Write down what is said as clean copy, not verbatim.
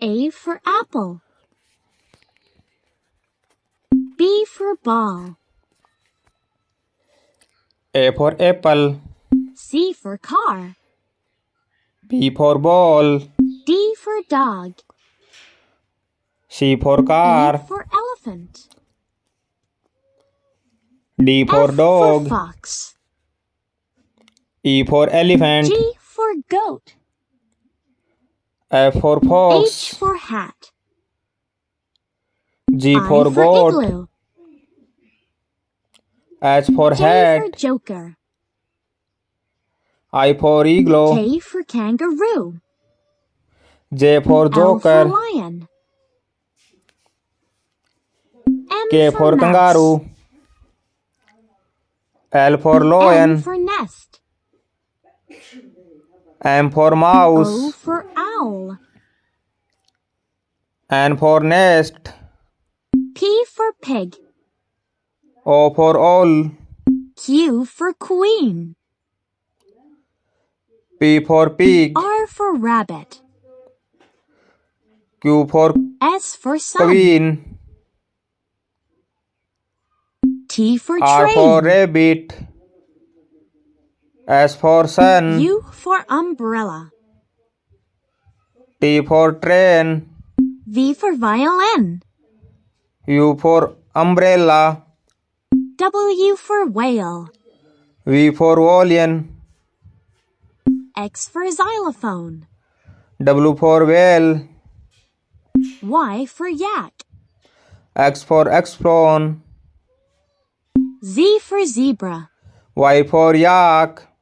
A for apple. B for ball. A for apple. C for car. B for ball. D for dog. C for E car. for elephant. D for F dog. for fox. E for elephant. G for goat. F for H fox. for hat. G I for for goat. igloo. H for J for hat. joker. I for igloo. K for kangaroo. J for L for joker. lion. M K for for mouse. kangaroo. L for N lion. for nest. M for O mouse. for owl. N for nest. P for pig. O for owl. Q for queen. P for pig. R for rabbit. Q for S for sun. queen. T for R for train. rabbit. S for sun. U for umbrella. T for train. V for violin. U for umbrella. W for whale. V for violin. X for xylophone. W for whale. Y for yak. X for xphone. Z for zebra. Y for yak.